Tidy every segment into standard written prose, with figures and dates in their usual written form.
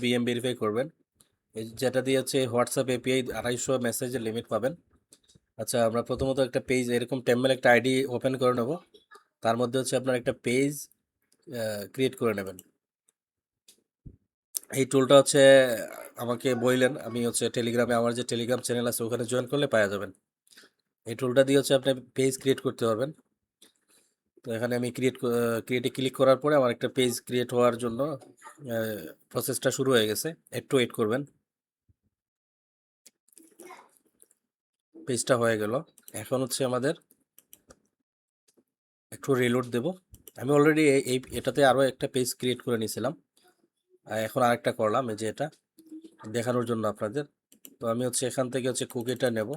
BM verify করবেন, যেটা দিয়ে হচ্ছে হোয়াটসঅ্যাপ এপিআই 250 মেসেজের লিমিট পাবেন। আচ্ছা, আমরা প্রথমত একটা পেজ এরকম টেম্পল একটা আইডি ওপেন করে নেব। তার মধ্যে হচ্ছে আপনার একটা পেজ ক্রিয়েট করে নেবেন। এই টুলটা হচ্ছে আমাকে বললেন, আমি হচ্ছে টেলিগ্রামে, আমার যে টেলিগ্রাম চ্যানেল আছে ওখানে জয়েন করলে পাওয়া যাবেন। এই টুলটা দিয়ে হচ্ছে আপনি পেজ ক্রিয়েট করতে পারবেন। তো এখানে আমি ক্রিয়েটে ক্লিক করার পরে আমার একটা পেজ ক্রিয়েট হওয়ার জন্য প্রসেসটা শুরু হয়ে গেছে। একটু ওয়েট করবেন, পেজটা হয়ে গেল। এখন হচ্ছে আমাদের একটু রিলোড দেব। আমি অলরেডি এটাতে আরও একটা পেজ ক্রিয়েট করে নিয়েছিলাম, এখন আরেকটা করলাম, এই যে এটা দেখানোর জন্য আপনাদের। তো আমি হচ্ছে এখান থেকে হচ্ছে কুকিটা নেব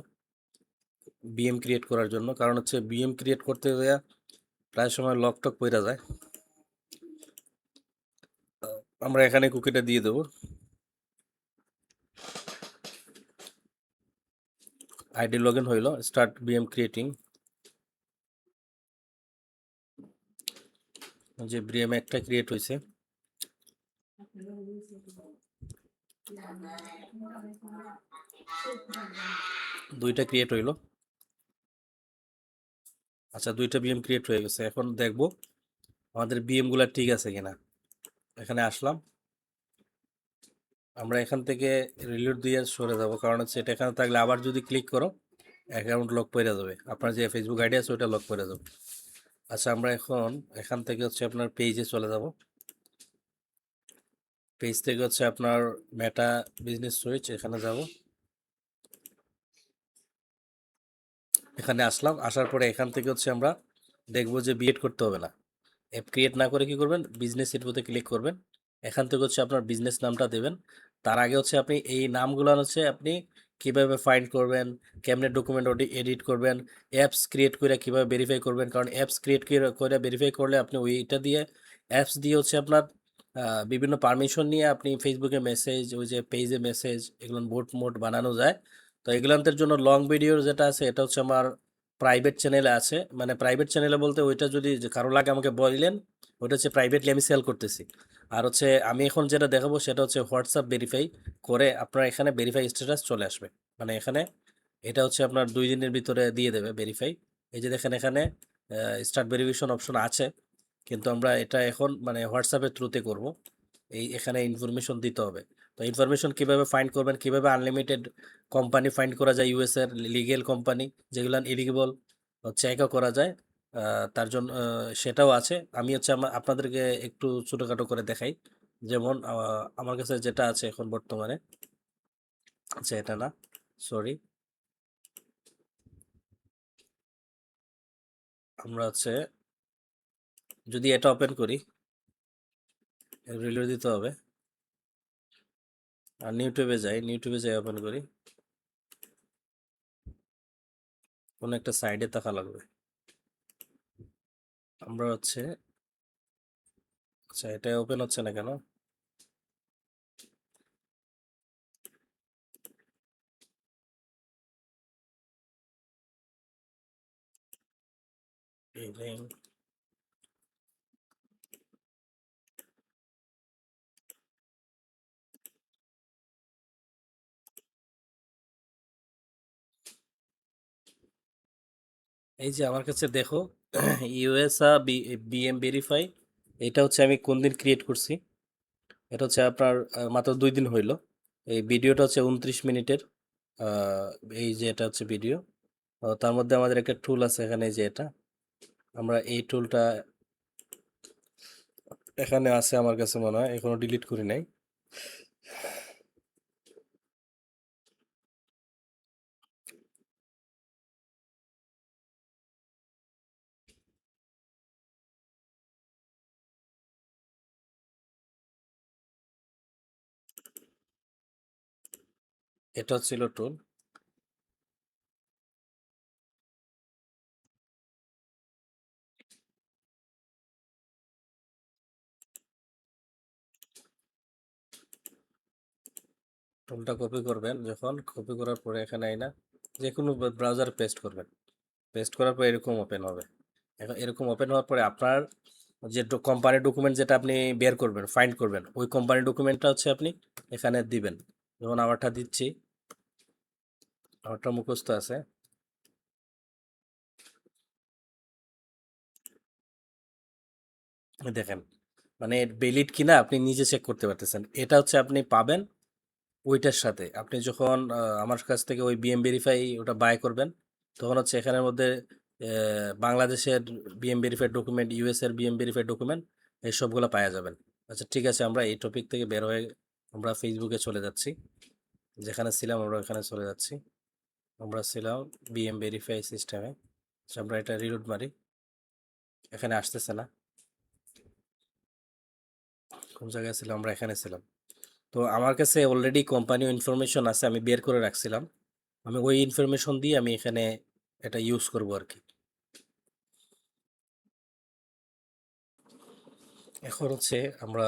বিএম ক্রিয়েট করার জন্য, কারণ হচ্ছে বিএম ক্রিয়েট করতে গিয়ে প্রায় সময় লক টক পড়ে যায়। আমরা এখানে কুকিটা দিয়ে দেবো। আইডি লগ ইন হইল, স্টার্ট বিএম ক্রিয়েটিং। যে বিএম একটা ক্রিয়েট হয়েছে, দুইটা ক্রিয়েট হইল। আচ্ছা, দুইটা বিএম ক্রিয়েট হয়ে গেছে। এখন দেখব আমাদের বিএমগুলো ঠিক আছে কিনা। এখানে আসলাম, আমরা এখান থেকে রিলোড দিয়ে সরে যাব, কারণ হচ্ছে এটা এখানে থাকলে আবার যদি ক্লিক করো অ্যাকাউন্ট লক পড়ে যাবে, আপনার যে ফেসবুক আইডি আছে ওটা লক পড়ে যাবে। আচ্ছা, আমরা এখন এখান থেকে হচ্ছে আপনার পেজে চলে যাব। পেজ থেকে হচ্ছে আপনার মেটা বিজনেস সুইচ, এখানে যাব। এখানে আসলাম, আসার পরে এখান থেকে হচ্ছে আমরা দেখব যে বিএড করতে হবে না। অ্যাপ ক্রিয়েট না করে কি করবেন, বিজনেস ইনফোতে ক্লিক করবেন। এখান থেকে হচ্ছে আপনার বিজনেস নামটা দেবেন। তার আগে হচ্ছে আপনি এই নামগুলো হচ্ছে আপনি কিভাবে ফাইন্ড করবেন, কেমনে ডকুমেন্ট এডিট করবেন, অ্যাপস ক্রিয়েট করে কিভাবে ভেরিফাই করবেন। কারণ অ্যাপস ক্রিয়েট করে ভেরিফাই করলে আপনি ওইটা দিয়ে অ্যাপস দিয়ে হচ্ছে আপনার বিভিন্ন পারমিশন নিয়ে আপনি ফেসবুকে মেসেজ, ওই যে পেজে মেসেজ, এগুলো বোট মোড বানানো যায়। তো এগুলোর জন্য লং ভিডিও যেটা আছে এটা হচ্ছে আমার প্রাইভেট চ্যানেলে আছে। মানে প্রাইভেট চ্যানেলে বলতে ওইটা যদি কারো লাগে আমাকে বললেন, ওটা হচ্ছে প্রাইভেটলি আমি সেল করতেছি। আর হচ্ছে আমি এখন যেটা দেখাবো সেটা হচ্ছে হোয়াটসঅ্যাপ ভেরিফাই করে আপনার এখানে ভেরিফাই স্ট্যাটাস চলে আসবে। মানে এখানে এটা হচ্ছে আপনার 2 দিনের ভিতরে দিয়ে দেবে ভেরিফাই। এই যে দেখেন এখানে স্টার্ট ভেরিফিকেশন অপশন আছে, কিন্তু আমরা এটা এখন মানে হোয়াটসঅ্যাপের থ্রুতে করব। এখানে ইনফরমেশন দিতে হবে। তো ইনফরমেশন কিভাবে ফাইন্ড করবেন, কিভাবে আনলিমিটেড কোম্পানি ফাইন্ড করা যায়, ইউএসের লিগেল কোম্পানি যেগুলো ইলিগেবল হচ্ছে একা করা যায়, তার জন্য সেটাও আছে। আমি হচ্ছে আপনাদেরকে একটু ছোটোখাটো করে দেখাই। যেমন আমার কাছে যেটা আছে এখন বর্তমানে, আচ্ছা এটা না, সরি, আমরা হচ্ছে যদি এটা ওপেন করি, রিলোড দিতে হবে। আর ইউটিউবে যাই ওপেন করি, কোনো একটা সাইডে থাকা লাগবে। আমরা হচ্ছে, আচ্ছা এটা ওপেন হচ্ছে না কেন, এই link, এই যে আমার কাছে দেখো ইউএসআ বিএম ভেরিফাই, এটা হচ্ছে আমি কোন দিন ক্রিয়েট করছি। এটা হচ্ছে আপনার মাত্র 2 দিন হইলো। এই ভিডিওটা হচ্ছে 29 মিনিটের। আহ, এই যে এটা হচ্ছে ভিডিও। তার মধ্যে আমাদের একটা টুল আছে এখানে, এই যে এটা, আমরা এই টুলটা এখানে আছে আমার কাছে মনে হয়, এখনো ডিলিট করি নাই। এটা ছিল টুল। টুলটা কপি করবেন, যখন কপি করার পরে এখানে আইনা যে কোনো ব্রাউজার পেস্ট করবেন। পেস্ট করার পর এরকম ওপেন হবে। এখন এরকম ওপেন হওয়ার পরে আপনার যে কোম্পানির ডকুমেন্ট যেটা আপনি বের করবেন, ফাইন্ড করবেন, ওই কোম্পানির ডকুমেন্টটা হচ্ছে আপনি এখানে দিবেন। যেমন আমারটা দিচ্ছি, আমারটা মুখস্থ আছে। দেখেন, মানে ভ্যালিড কিনা আপনি নিজে চেক করতে পারতেছেন। এটা হচ্ছে আপনি পাবেন ওইটার সাথে আপনি যখন আমার কাছ থেকে ওই বিএম ভেরিফাই ওটা বাই করবেন, তখন হচ্ছে এখানের মধ্যে বাংলাদেশের বিএম ভেরিফাইড ডকুমেন্ট, ইউএস এর বিএম ভেরিফাইড ডকুমেন্ট, এই সবগুলো পাওয়া যাবেন। আচ্ছা ঠিক আছে, আমরা এই টপিক থেকে বের হয়ে আমরা ফেসবুকে চলে যাচ্ছি। যেখানে ছিলাম আমরা ওখানে চলে যাচ্ছি। আমরা ছিলাম বিএম ভেরিফাই সিস্টেমে। আচ্ছা, আমরা এটা রিলোড মারি, এখানে আসতেছে না। কোন জায়গায় ছিলাম? আমরা এখানে ছিলাম। তো আমার কাছে অলরেডি কোম্পানি ইনফরমেশন আছে, আমি বের করে রাখছিলাম। আমি ওই ইনফরমেশন দিয়ে আমি এখানে এটা ইউজ করব আর কি। এখন হচ্ছে আমরা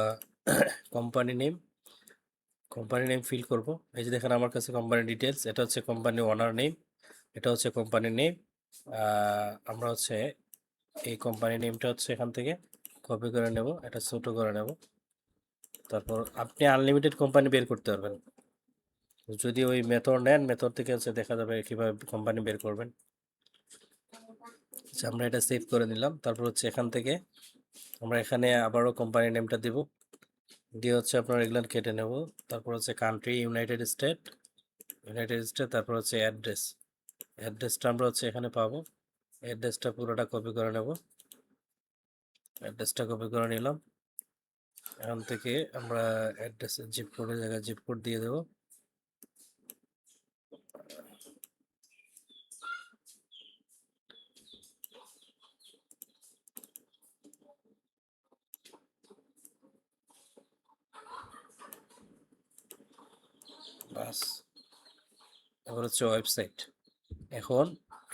কোম্পানি নেম ফিল করব। এই যে দেখেন আমার কাছে কোম্পানি ডিটেলস, এটা হচ্ছে কোম্পানি ওনার নেম, এটা হচ্ছে কোম্পানি নেম। আমরা হচ্ছে এই কোম্পানি নেমটা হচ্ছে এখান থেকে কপি করে নেব, এটা ছোট করে নেব। তারপর আপনি আনলিমিটেড কোম্পানি বের করতে পারবেন যদি ওই মেথড নেন। মেথড থেকে হচ্ছে দেখা যাবে কীভাবে কোম্পানি বের করবেন। আচ্ছা, আমরা এটা সেভ করে নিলাম। তারপর হচ্ছে এখান থেকে আমরা এখানে আবারও কোম্পানি নেমটা দিব, দিয়ে হচ্ছে আপনার এগুলো কেটে নেব। তারপর হচ্ছে কান্ট্রি ইউনাইটেড স্টেট, তারপর হচ্ছে অ্যাড্রেসটা আমরা হচ্ছে এখানে পাবো। অ্যাড্রেসটা পুরোটা কপি করে নেব, অ্যাড্রেসটা কপি করে নিলাম। এখান থেকে আমরা অ্যাড্রেসের জিপ কোডের জায়গায় জিপ কোড দিয়ে দেবো। বাস, এবার হচ্ছে ওয়েবসাইট। এখন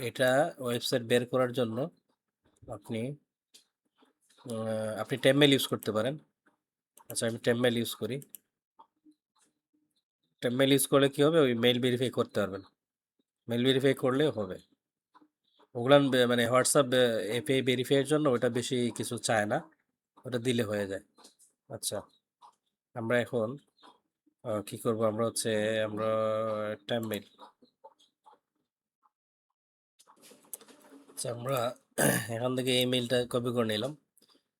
এটা ওয়েবসাইট বের করার জন্য আপনি আপনি টেমমেল ইউজ করতে পারেন। আচ্ছা, আমি টেমমেল ইউজ করি। টেমমেল ইউজ করলে কী হবে, ওই মেল ভেরিফাই করতে পারবেন। মেল ভেরিফাই করলে হবে। ওগুলান মানে হোয়াটসঅ্যাপ এপিআই ভেরিফাইয়ের জন্য ওটা বেশি কিছু চায় না, ওটা দিলে হয়ে যায়। আচ্ছা, আমরা এখন কি করব, আমরা হচ্ছে আমরা টেমমেল। আচ্ছা, আমরা এখান থেকে এই মেলটা কপি করে নিলাম।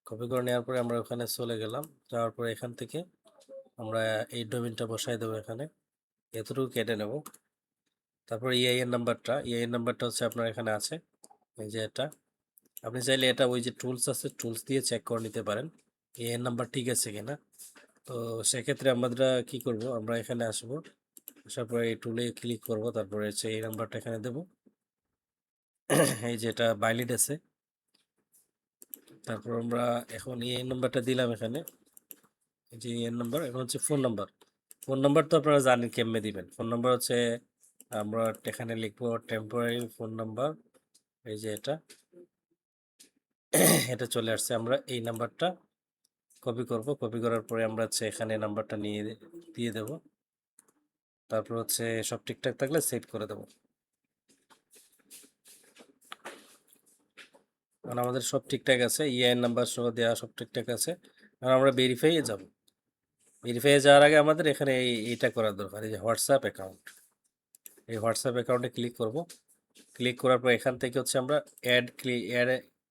কপি করে নেওয়ার পরে আমরা ওখানে চলে গেলাম। যাওয়ার পরে এখান থেকে আমরা এই ডোমেনটা বসাই দেবো এখানে, এতটুকু কেটে নেব। তারপর ইআইএন নাম্বারটা হচ্ছে আপনার এখানে আছে, এই যে এটা। আপনি চাইলে এটা ওই যে টুলস আছে, টুলস দিয়ে চেক করে নিতে পারেন ইআইএন নাম্বার ঠিক আছে কিনা। তো সেক্ষেত্রে আমরা কি করব, আমরা এখানে আসবো, আসার পরে এই টুলে ক্লিক করব, তারপরে হচ্ছে এই নাম্বারটা এখানে দেব। এই যে এটা ভ্যালিড আছে। তারপর আমরা এখন এই নাম্বারটা দিলাম এখানে, এই যে এর নাম্বার। এখন হচ্ছে ফোন নাম্বার তো আপনারা জানেন কেমনে দিবেন। ফোন নাম্বার হচ্ছে আমরা এখানে লিখবো টেম্পোরারি ফোন নাম্বার। এই যে এটা এটা চলে আসছে। আমরা এই নাম্বারটা কপি করব, কপি করার পরে আমরা হচ্ছে এখানে নাম্বারটা নিয়ে দিয়ে দেব। তারপর হচ্ছে সব ঠিকঠাক থাকলে সেভ করে দেব। কারণ আমাদের সব ঠিকঠাক আছে, ইআইএন নাম্বার সহ দেওয়া সব ঠিকঠাক আছে। কারণ আমরা ভেরিফাইয়ে যাব। ভেরিফাইয়ে যাওয়ার আগে আমাদের এখানে এইটা করার দরকার, এই যে হোয়াটসঅ্যাপ অ্যাকাউন্ট। এই হোয়াটসঅ্যাপ অ্যাকাউন্টে ক্লিক করব। ক্লিক করার পর এখান থেকে হচ্ছে আমরা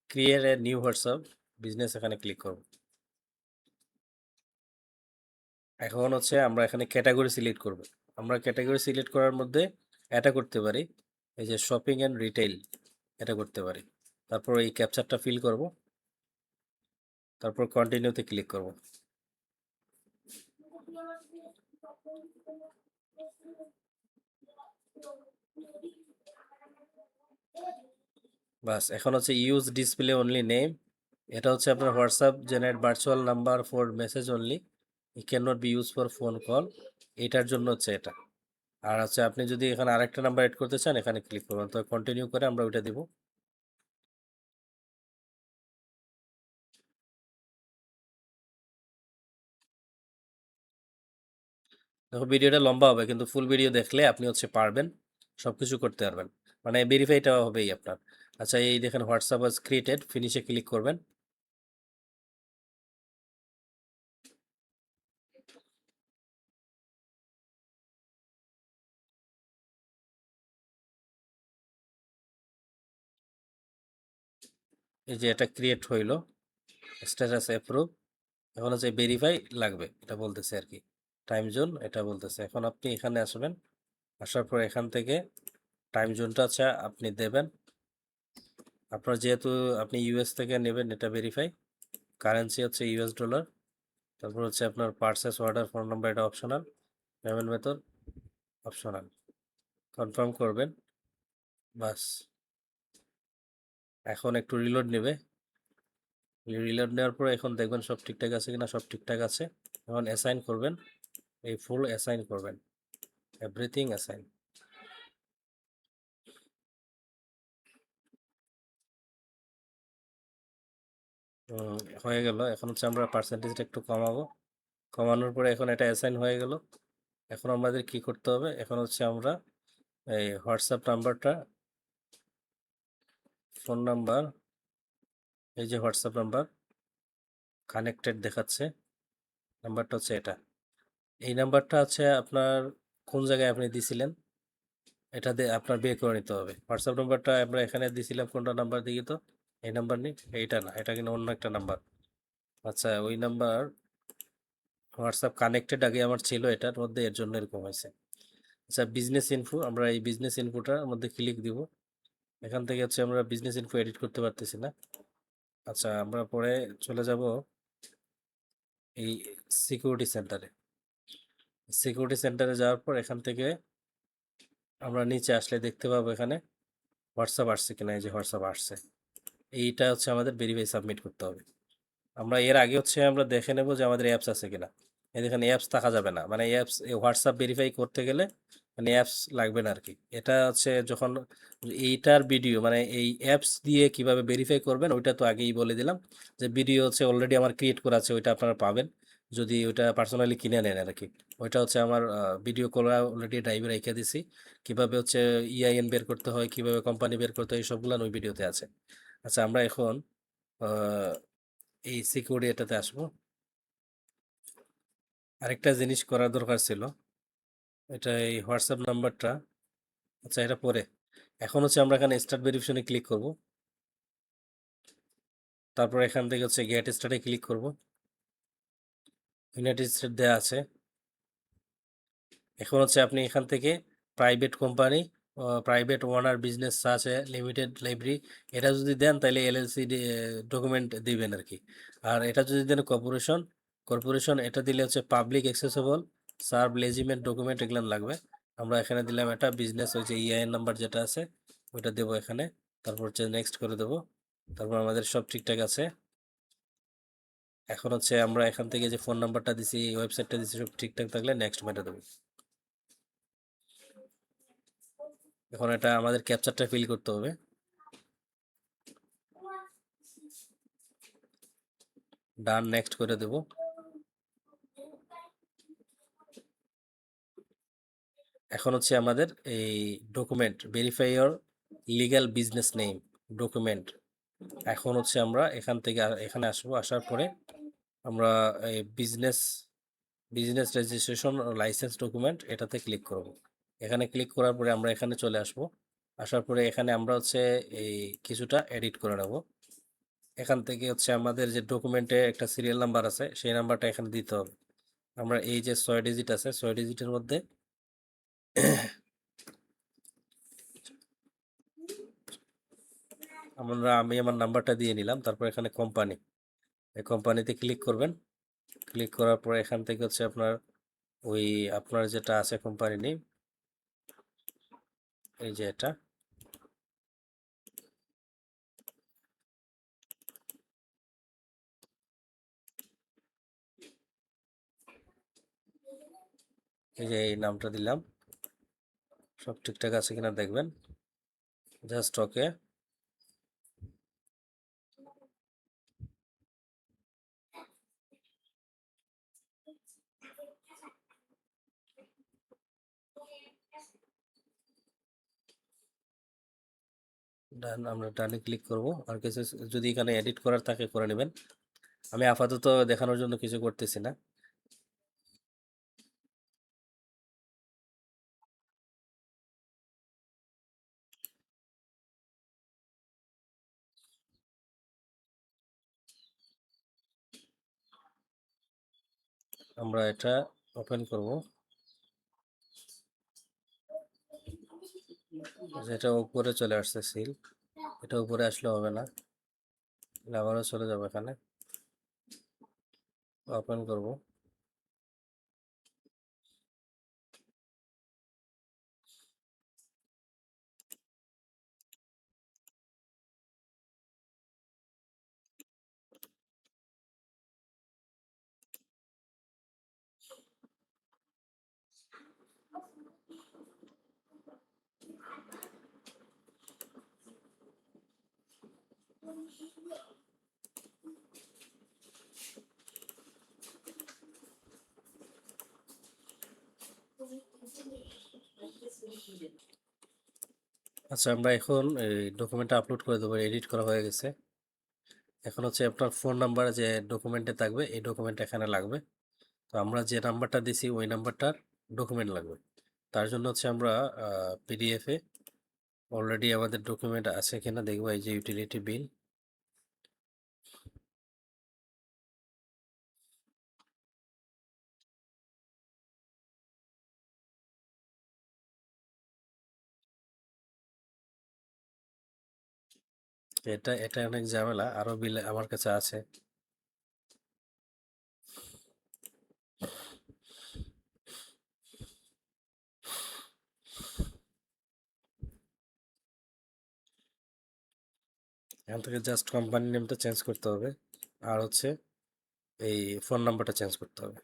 create a new WhatsApp business, এখানে ক্লিক করব। এখন হচ্ছে আমরা এখানে ক্যাটাগরি সিলেক্ট করব। আমরা ক্যাটাগরি সিলেক্ট করার মধ্যে এটা করতে পারি, এই যে শপিং অ্যান্ড রিটেইল, এটা করতে পারি। তারপর এই ক্যাপচারটা ফিল করব, তারপর কন্টিনিউতে ক্লিক করব। বাস, এখন হচ্ছে ইউজ ডিসপ্লে অনলি নেম। এটা হচ্ছে আপনার WhatsApp generate virtual number for message only, it can not be use for phone call. এটার জন্য হচ্ছে এটা। আর হচ্ছে আপনি যদি এখানে আরেকটা নাম্বার এড করতে চান, এখানে ক্লিক করবেন। তো কন্টিনিউ করে আমরা ওইটা দিব। দেখো, ভিডিওটা লম্বা হবে, কিন্তু ফুল ভিডিও দেখলে আপনি হচ্ছে পারবেন, সব কিছু করতে পারবেন। মানে ভেরিফাইটা হবেই আপনার। আচ্ছা, এই দেখেন হোয়াটসঅ্যাপ ওয়াজ ক্রিয়েটেড, ফিনিশে ক্লিক করবেন। এই যে এটা ক্রিয়েট হইলো, স্ট্যাটাস অ্যাপ্রুভ। এখন হচ্ছে ভেরিফাই লাগবে, এটা বলতেছে আর কি। টাইম জোন এটা বলতেছে। এখন আপনি এখানে আসবেন, আসার পর এখান থেকে টাইম জোনটা আছে আপনি দেবেন। আপনার যেহেতু আপনি ইউএস থেকে নেবেন, এটা ভেরিফাই। কারেন্সি হচ্ছে ইউএস ডলার। তারপর হচ্ছে আপনার পার্সেস অর্ডার ফোন নাম্বার, এটা optional. Payment method optional. Confirm করবেন, বাস। এখন একটু রিলোড নেবে। রিলোড নেওয়ার পর এখন দেখবেন সব ঠিকঠাক আছে কিনা। সব ঠিকঠাক আছে। এখন অ্যাসাইন করবেন, এই ফুল অ্যাসাইন করবেন, এভরিথিং অ্যাসাইন। হয়ে গেল। এখন হচ্ছে আমরা পার্সেন্টেজটা একটু কমাবো। কমানোর পরে এখন এটা অ্যাসাইন হয়ে গেল। এখন আমাদের কি করতে হবে? এখন হচ্ছে আমরা এই হোয়াটসঅ্যাপ নাম্বারটা, ফোন নাম্বার, এই যে হোয়াটসঅ্যাপ নাম্বার কানেক্টেড দেখাচ্ছে, নাম্বারটা হচ্ছে এটা। এই নাম্বারটা হচ্ছে আপনার কোন জায়গায় আপনি দিছিলেন, এটা দিয়ে আপনার বের করে নিতে হবে। হোয়াটসঅ্যাপ নাম্বারটা আমরা এখানে দিছিলাম, কোনটা নাম্বার দিই তো? এই নাম্বার নেই, এইটা না, এটা কিন্তু অন্য একটা নাম্বার। আচ্ছা, ওই নাম্বার হোয়াটসঅ্যাপ কানেক্টেড আগে আমার ছিল এটার মধ্যে, এর জন্য এরকম হয়েছে। আচ্ছা, বিজনেস ইনফো, আমরা এই বিজনেস ইনফোটার মধ্যে ক্লিক দিব। এখান থেকে হচ্ছে আমরা বিজনেস ইনফো এডিট করতে পারতেছি না। আচ্ছা, আমরা পরে চলে যাব এই সিকিউরিটি সেন্টারে। সিকিউরিটি সেন্টারে যাওয়ার পর এখান থেকে আমরা নিচে আসলে দেখতে পাবো এখানে হোয়াটসঅ্যাপ আসছে কিনা। এই যে হোয়াটসঅ্যাপ আসছে, এইটা হচ্ছে আমাদের ভেরিফাই সাবমিট করতে হবে। আমরা এর আগে হচ্ছে আমরা দেখে নেব যে আমাদের অ্যাপস আছে কিনা। এই দেখেন অ্যাপস থাকা যাবে না, মানে অ্যাপস হোয়াটসঅ্যাপ ভেরিফাই করতে গেলে মানে অ্যাপস লাগবে না আর কি। এটা হচ্ছে যখন এইটার ভিডিও, মানে এই অ্যাপস দিয়ে কিভাবে ভেরিফাই করবেন ওইটা তো আগেই বলে দিলাম। যে ভিডিও হচ্ছে অলরেডি আমার ক্রিয়েট করা আছে, ওইটা আপনারা পাবেন যদি ওইটা পার্সোনালি কিনে নেন আর কি। ওইটা হচ্ছে আমার ভিডিও করা অলরেডি ড্রাইভে রেখে দিছি। কিভাবে হচ্ছে ইআইএন বের করতে হয়, কিভাবে কোম্পানি বের করতে হয়, সবগুলো ওই ভিডিওতে আছে। আচ্ছা, আমরা এখন এই সিকিউরিটি এটাতে আসবো। আরেকটা জিনিস করার দরকার ছিল, এটা এই হোয়াটসঅ্যাপ নাম্বারটা। আচ্ছা, এটা পরে। এখন হচ্ছে আমরা এখানে স্টার্ট ভেরিফিকেশনে ক্লিক করব। তারপর এখান থেকে হচ্ছে গেট স্টার্টে ক্লিক করব। ইউনাইটেড স্টেট দেওয়া আছে। এখন হচ্ছে আপনি এখান থেকে প্রাইভেট কোম্পানি, প্রাইভেট ওনার বিজনেস আছে লিমিটেড লাইব্রেরি, এটা যদি দেন তাহলে এলএলসি ডকুমেন্ট দিবেন আর কি। আর এটা যদি দেন কর্পোরেশন, কর্পোরেশন এটা দিলে হচ্ছে পাবলিক অ্যাক্সেসেবল সার্ভ লেজিমেন্ট ডকুমেন্ট, এগুলো লাগবে। আমরা এখানে দিলাম এটা বিজনেস, ওই যে ইআইএন নাম্বার যেটা আছে ওইটা দেবো এখানে। তারপর হচ্ছে নেক্সট করে দেবো। তারপর আমাদের সব ঠিকঠাক আছে। এখন হচ্ছে আমরা এখান থেকে যে ফোন নাম্বারটা দিছি, ওয়েবসাইটটা দিছি, সব ঠিকঠাক থাকলে নেক্সট মেটা দেবো। এখন এটা আমাদের ক্যাপচারটা ফিল করতে হবে। ডান, নেক্সট করে দেব। এখন হচ্ছে আমাদের এই document verify your legal business name document. এখন হচ্ছে আমরা এখান থেকে এখানে আসবো। আসার পরে আমরা এই business business registration licence document এটাতে ক্লিক করব। এখানে ক্লিক করার পরে আমরা এখানে চলে আসবো। আসার পরে এখানে আমরা হচ্ছে এই কিছুটা এডিট করে নেব। এখান থেকে হচ্ছে আমাদের যে ডকুমেন্টে একটা সিরিয়াল নাম্বার আছে, সেই নাম্বারটা এখানে দিতে হবে। আমরা এই যে 6 ডিজিট আছে, 6 ডিজিটের মধ্যে আমি আমার নাম্বারটা দিয়ে নিলাম। তারপর এখানে কোম্পানি, এই কোম্পানিতে ক্লিক করবেন। ক্লিক করার পর এখান থেকে হচ্ছে আপনার ওই আপনার যেটা আছে কোম্পানি নেম, এই যে এটা, এই যে এই নামটা দিলাম। সব ঠিকঠাক আছে কিনা দেখবেন, জাস্ট ওকে। ডান, আমরা ডানে ক্লিক করব। আর কিছু যদি এখানে এডিট করার থাকে করে নেবেন। আমি আপাতত দেখানোর জন্য কিছু করতেছি না। আমরা এটা ওপেন করব। যেটা উপরে চলে আসছে সিল, এটা উপরে আসলে হবে না, আবারও চলে যাবো এখানে, ওপেন করব। আচ্ছা, আমরা এখন এই ডকুমেন্টটা আপলোড করে দেবো, এডিট করা হয়ে গেছে। এখন হচ্ছে আপনার ফোন নাম্বার যে ডকুমেন্টে থাকবে, এই ডকুমেন্ট এখানে লাগবে। তো আমরা যে নাম্বারটা দিছি ওই নাম্বারটার ডকুমেন্ট লাগবে। তার জন্য হচ্ছে আমরা পিডিএফে অলরেডি আমাদের ডকুমেন্ট আছে কিনা দেখবো। এই যে ইউটিলিটি বিল, এটা এটা অনেক ঝামেলা, আরও বিল আমার কাছে আছে। এখান থেকে জাস্ট কোম্পানি নেমটা চেঞ্জ করতে হবে, আর হচ্ছে এই ফোন নাম্বারটা চেঞ্জ করতে হবে।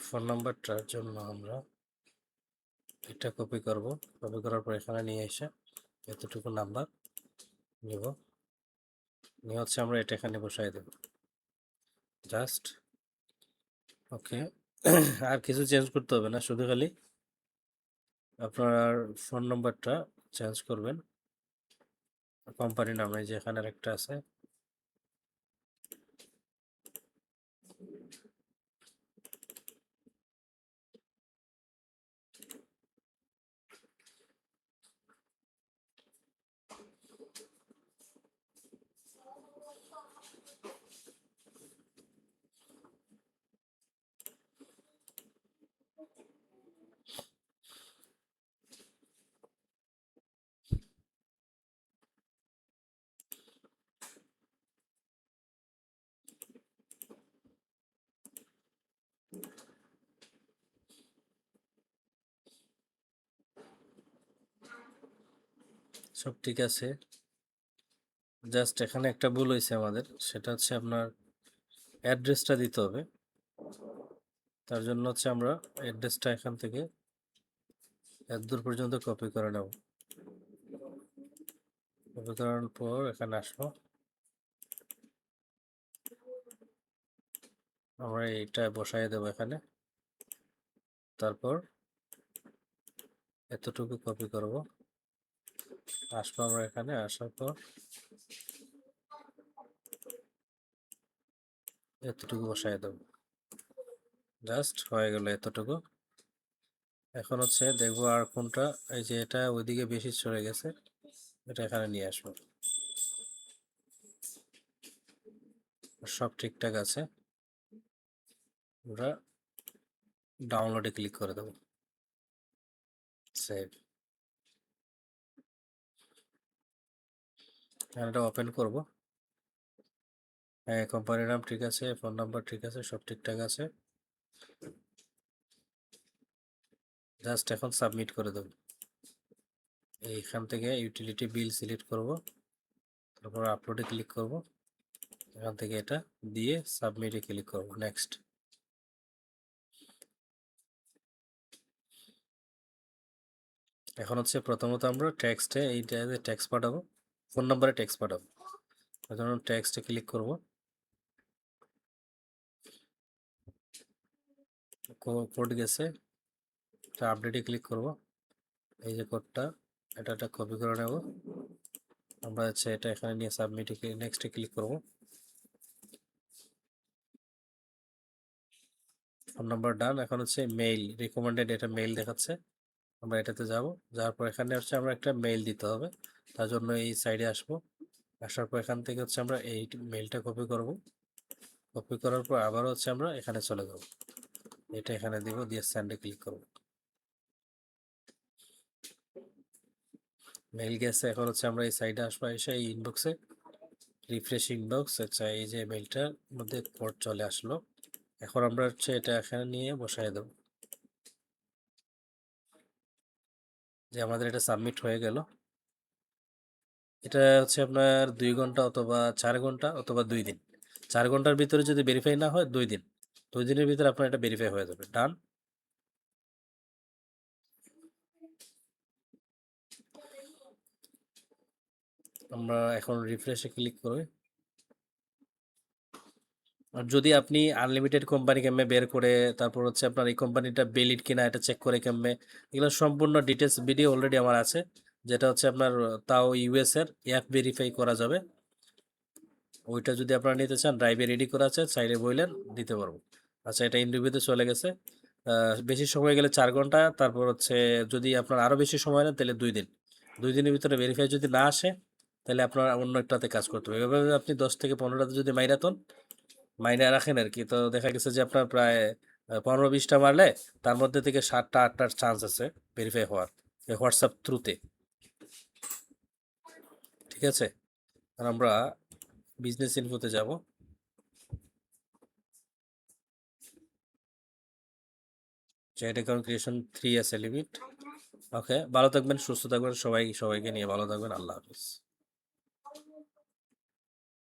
ফোন নাম্বারটার জন্য আমরা এটা কপি করব, কপি করার পর এখানে নিয়ে এসে এতটুকু নাম্বার নেব, নিয়ে হচ্ছে আমরা এটা এখানে বসাই দেব জাস্ট। ওকে, আর কিছু চেঞ্জ করতে হবে না, শুধু খালি আপনার ফোন নাম্বারটা চেঞ্জ করবেন। কোম্পানি নামে যে এখানে একটা আছে, সব ঠিক আছে। জাস্ট এখানে একটা ভুল হয়েছে আমাদের, সেটা হচ্ছে আপনার অ্যাড্রেসটা দিতে হবে। তার জন্য হচ্ছে আমরা অ্যাড্রেসটা এখান থেকে এত দূর পর্যন্ত কপি করে নেব। কপি করার পর এখানে আসবো, আমরা এইটা বসাই দেবো এখানে। তারপর এতটুকু কপি করব, আসবো আমরা এখানে, আসার পর এতটুকু বসাই দেবো, জাস্ট হয়ে গেল এতটুকু। এখন হচ্ছে দেখবো আর কোনটা, এই যে এটা ওইদিকে বেশি চলে গেছে, এটা এখানে নিয়ে আসবো। সব ঠিকঠাক আছে, আমরা ডাউনলোডে ক্লিক করে দেবো, সেভ। এটা ওপেন করব। হ্যাঁ, কোম্পানির নাম ঠিক আছে, ফোন নাম্বার ঠিক আছে, সব ঠিকঠাক আছে। জাস্ট এখন সাবমিট করে দেব। এইখান থেকে ইউটিলিটি বিল সিলেক্ট করব, তারপর আপলোডে ক্লিক করব, এখান থেকে এটা দিয়ে সাবমিটে ক্লিক করব, নেক্সট। এখন হচ্ছে প্রথমত আমরা টেক্সটে এইটা টেক্সট পাঠাবো, ফোন নাম্বারে টেক্সট পাঠাবো। ধরুন টেক্সটে ক্লিক করব, কোড গেছে, আপডেটে ক্লিক করব, এই যে কোডটা এটা কপি করে নেব। আমরা হচ্ছে এটা এখানে নিয়ে সাবমিটে নেক্সটে ক্লিক করব। ফোন নাম্বার ডান। এখন হচ্ছে মেইল রিকমেন্ডেড, এটা মেইল দেখাচ্ছে। আমরা এটাতে যাব, যাওয়ার পর এখানে হচ্ছে আমরা একটা মেইল দিতে হবে। তার জন্য এই সাইডে আসবো। আসার পর এখান থেকে হচ্ছে আমরা এই মেইলটা কপি করব। কপি করার পর আবার হচ্ছে আমরা এখানে চলে যাব, এটা এখানে দিব, দিয়ে সেন্ডে ক্লিক করব। মেইল গেছে। এখন হচ্ছে আমরা এই সাইডে আসবো, এসে এই ইনবক্সে রিফ্রেশ ইনবক্স, আচ্ছা এই যে মেইলটার মধ্যে কোড চলে আসলো। এখন আমরা হচ্ছে এটা এখানে নিয়ে বসাই দেব, যে আমাদের এটা সাবমিট হয়ে গেল। এটা হচ্ছে আপনার 2 ঘন্টা অথবা 4 ঘন্টা অথবা 2 দিন। 4 ঘন্টার ভিতরে যদি ভেরিফাই না হয় 2 দিন, 2 দিনের ভিতরে আপনার এটা ভেরিফাই হয়ে যাবে। ডান। আমরা এখন রিফ্রেশে ক্লিক করি। আর যদি আপনি আনলিমিটেড কোম্পানি কেমনে বের করে, তারপর হচ্ছে আপনার এই কোম্পানিটা ভ্যালিড কিনা এটা চেক করে কেমনে, এগুলো সম্পূর্ণ ডিটেলস ভিডিও অলরেডি আমার আছে, যেটা হচ্ছে আপনার তাও ইউএস এর অ্যাপ ভেরিফাই করা যাবে। ওইটা যদি আপনারা নিতে চান, ড্রাইভে রেডি করা আছে, সাইডে বললেন দিতে পারবো। আচ্ছা, এটা ইন্টারভিউতে চলে গেছে। বেশি সময় গেলে 4 ঘন্টা, তারপর হচ্ছে যদি আপনার আরও বেশি সময় নেন তাহলে 2 দিন। 2 দিনের ভিতরে ভেরিফাই যদি না আসে তাহলে আপনার অন্য একটাতে কাজ করতে হবে। এভাবে আপনি 10 থেকে 15টাতে যদি মাইরাতন মাইনে রাখেন আর কি, তো দেখা গেছে যে আপনার প্রায় 15-20টা মারলে তার মধ্যে থেকে 7টা-8টার চান্স আছে ভেরিফাই হওয়ার, হোয়াটসঅ্যাপ থ্রুতে। ঠিক আছে, আর আমরা বিজনেস ইনফোতে যাব। চাইল্ড অ্যাকাউন্ট ক্রিয়েশন 3 আছে লিমিট। ওকে, ভালো থাকবেন, সুস্থ থাকবেন, সবাইকে নিয়ে ভালো থাকবেন। আল্লাহ হাফিজ।